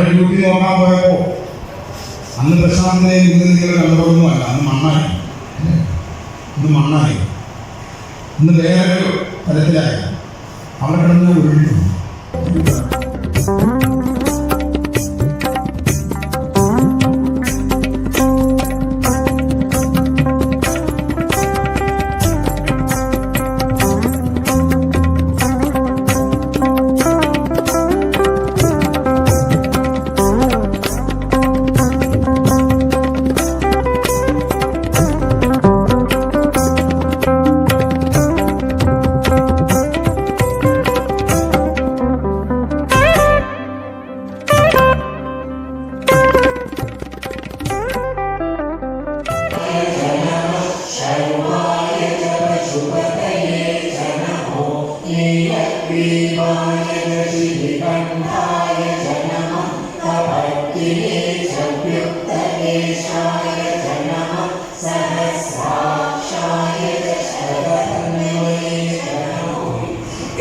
അവിടെ ഡ്യൂട്ടി നോക്കാൻ പോയപ്പോൾ അന്ന് പ്രശാന്തിനെ ഇന്ന് നിങ്ങൾ കണ്ടതൊന്നുമല്ല, അന്ന് മണ്ണായി, ഇന്ന് വേറൊരു തരത്തിലായി അവിടെ കിടന്ന് ഉരുണ്ടു.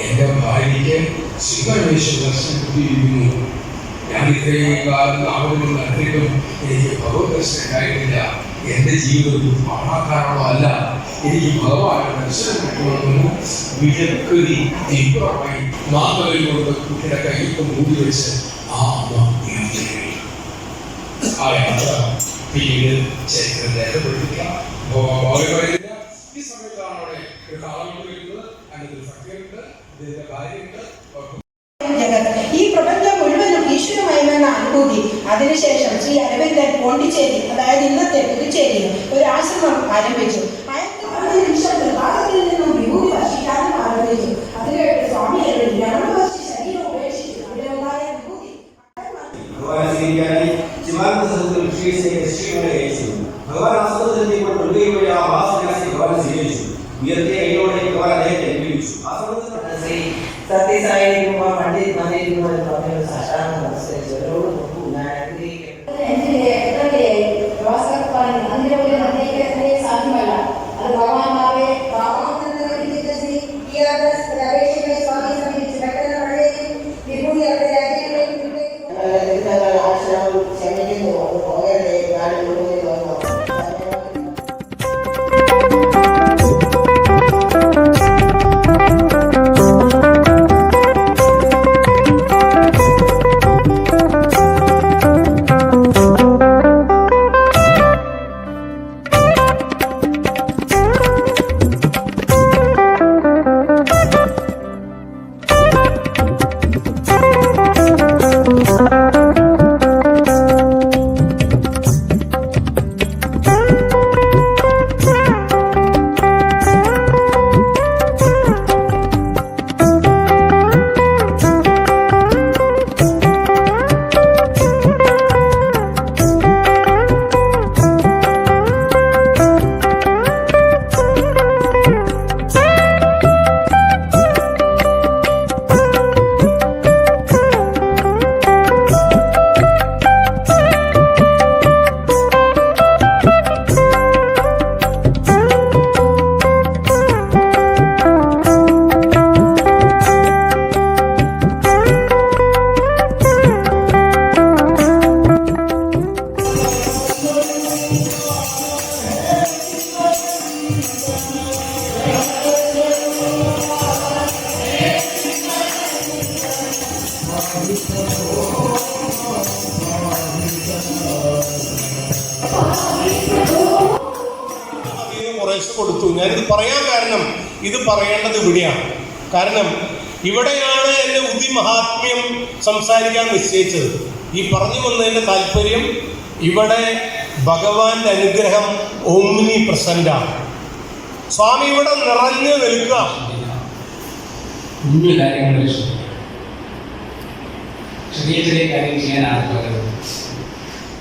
എന്റെ ഭാര്യയ്ക്ക് ശിവവിശ്വദർശനത്തിയിരിക്കുന്നു. ഞാൻ ഇത്രയും കാലം നാളുകൾ നടത്തിയിട്ടും എനിക്ക് ഭഗവത് ദർശനം ഉണ്ടായിട്ടില്ല. എന്റെ ജീവിതം പാഴാക്കാനുള്ള അല്ല, എനിക്ക് ഭഗവാന്റെ ദർശനം കിട്ടുമെന്ന് വിജയക്കൃതി തീവ്രമായി മാതൃകൊണ്ട് കുട്ടിയുടെ കയ്യിൽ മൂടി വെച്ച് ആ പിന്നീട് ചരിത്രം രേഖപ്പെടുത്തിക്കാം. ഈ സമയത്താണ് അവിടെ ഒരു കാലം വരുന്നത്, അതിനൊരു സത്യമുണ്ട്, ഇതിന്റെ ഭാര്യയുണ്ട്. ഈ പ്രപഞ്ചം മുഴുവനും ഈശ്വരമയമെന്ന അനുഭൂതി. അതിനുശേഷം ശ്രീ അരവിന്ദൻ പോണ്ടിച്ചേരി, അതായത് ഇന്നത്തെ പുതുച്ചേരിയിൽ ഒരു ആശ്രമം ആരംഭിച്ചു. ഭാരതത്തിൽ നിന്നും വിഭൂതി വർഷിക്കാനും ആരംഭിച്ചു. അതിലേക്ക് സ്വാമി രമണവർഷി ശരീരം ഉപേക്ഷിച്ചു. അതിലുണ്ടായ വിഭൂതി ഭഗവാൻ ആശ്രമത്തിലെത്തിയപ്പോൾ മൃഗയും വഴി ആ വാസനാശി ഭഗവാൻ സ്വീകരിച്ചു. ഉയർത്തിയ കൈയോടെ ഭഗവാൻ അദ്ദേഹത്തെ അനുഗ്രഹിച്ചു. സത്യസായിരിക്കുമ്പോൾ പണ്ഡിത് മതിയിരിക്കുമ്പോൾ പറഞ്ഞൊരു സാക്ഷാത്കാരം നമസ്കരിച്ചു. അവരോട് നോക്കൂ, ഞാൻ സാധ്യമല്ല. അത് ഭഗവാന്മാരെ ആശ്രമം ക്ഷമിക്കുന്നു. അത് പോകരുതേ, നാട് മുഴുവൻ വന്നു. കൊടുത്തു. ഞാനിത് പറയാൻ കാരണം, ഇത് പറയേണ്ടത് ഇവിടെയാണ്. കാരണം ഇവിടെയാണ് എൻ്റെ ഉദി മഹാത്മ്യം സംസാരിക്കാൻ നിശ്ചയിച്ചത്. ഈ പറഞ്ഞു വന്നതിൻ്റെ താല്പര്യം, ഇവിടെ ഭഗവാന്റെ അനുഗ്രഹം ഓംനി പ്രസന്റാണ്. സ്വാമി ഇവിടെ നിറഞ്ഞു നിൽക്കുക. ചെറിയ കാര്യം ചെയ്യാനാണ്.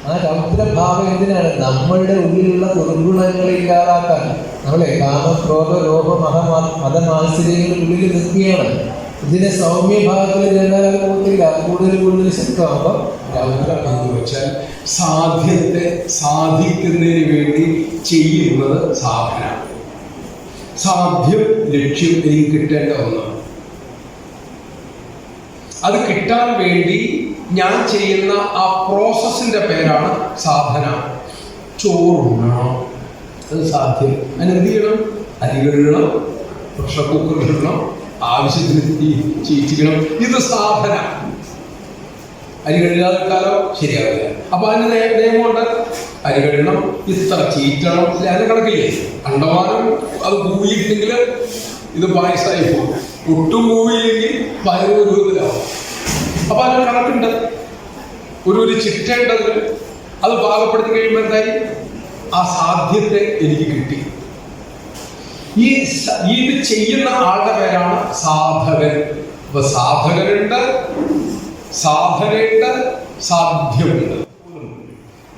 ആ രൗദ്രഭാവം എന്തിനാണ്? നമ്മളുടെ ഉള്ളിലുള്ള ദുർഗുണങ്ങളെ ഇല്ലാതാക്കാൻ. നമ്മളെ കാമക്രോധ ലോഭ മതമാത്സര്യങ്ങളുടെ ഉള്ളിൽ നിൽക്കുകയാണ്. ഇതിനെ സൗമ്യഭാഗത്തിൽ ചെന്നാൽ പോകത്തില്ല, കൂടുതൽ ശക്തമാകുമ്പോൾ രൗദ്രം എന്ന് വെച്ചാൽ സാധ്യത്തെ സാധിക്കുന്നതിന് വേണ്ടി ചെയ്യുന്നത് സാധന. സാധ്യം ലക്ഷ്യം എനിക്ക് കിട്ടേണ്ട ഒന്നാണ്. അത് കിട്ടാൻ വേണ്ടി ഞാൻ ചെയ്യുന്ന ആ പ്രോസസ്സിന്റെ പേരാണ് സാധന. ചോറുണ്ണണം, അത് സാധ്യം. അതിനെന്ത് ചെയ്യണം? അരി കഴുകണം, പ്രഷർ കുക്കർ ഇടണം, ആവശ്യത്തിന് ചീറ്റിക്കണം. ഇത് സാധന. അരി കഴുകാതെ കാലം ശരിയാവില്ല. അപ്പൊ അതിന് നിയമമുണ്ട്. അരി കഴുകണം, ഇത്ര ചീറ്റണം, അതിന് കണക്കില്ലേ? അണ്ടമാനം അത് കൂവിയിട്ടെങ്കിൽ ഇത് പായസമായി പോകും. ഒട്ടും കൂവിയില്ലെങ്കിൽ പയറ് രൂപത്തിലാവും. അപ്പൊ അതിന് കണക്കുണ്ട്, ഒരു ചിട്ടേണ്ടതിന്. അത് പാകപ്പെടുത്തി കഴിയുമ്പോൾ എന്തായി? ആ സാധ്യത്തെ എനിക്ക് കിട്ടി. ഇത് ചെയ്യുന്ന ആളുടെ പേരാണ് സാധകൻ. അപ്പൊ സാധകനുണ്ട്, സാധനയുണ്ട്, സാധ്യമുണ്ട്.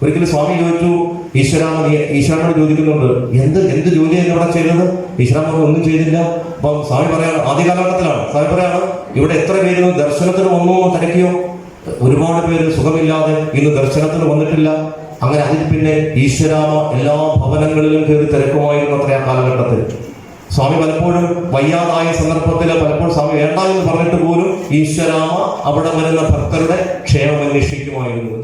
ഒരിക്കലും സ്വാമി ചോദിച്ചു, ഈശ്വരനോട് ചോദിക്കുന്നുണ്ട്, എന്ത് ജോലിയാണ് ഇവിടെ ചെയ്തത്? ഈശ്വരൻ ഒന്നും ചെയ്തില്ല. അപ്പം സ്വാമി പറയാണ്, ആദ്യ കാലഘട്ടത്തിലാണ് സ്വാമി പറയാണ്, ഇവിടെ എത്ര പേര് ദർശനത്തിന് വന്നു തിരക്കിയോ? ഒരുപാട് പേര് സുഖമില്ലാതെ ഇന്ന് ദർശനത്തിന് വന്നിട്ടില്ല. അങ്ങനെ അതിൽ പിന്നെ ഈശ്വരാമ എല്ലാ ഭവനങ്ങളിലും കയറി തിരക്കുമായിരുന്നു അത്ര ആ കാലഘട്ടത്തിൽ. സ്വാമി പലപ്പോഴും വയ്യാതായ സന്ദർഭത്തിൽ പലപ്പോഴും സ്വാമി വേണ്ട എന്ന് പറഞ്ഞിട്ട് പോലും ഈശ്വരാമ അവിടെ വരുന്ന ഭക്തരുടെ ക്ഷേമം അന്വേഷിക്കുമായിരുന്നു.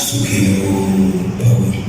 സുഖിനോ ഭവന്തു.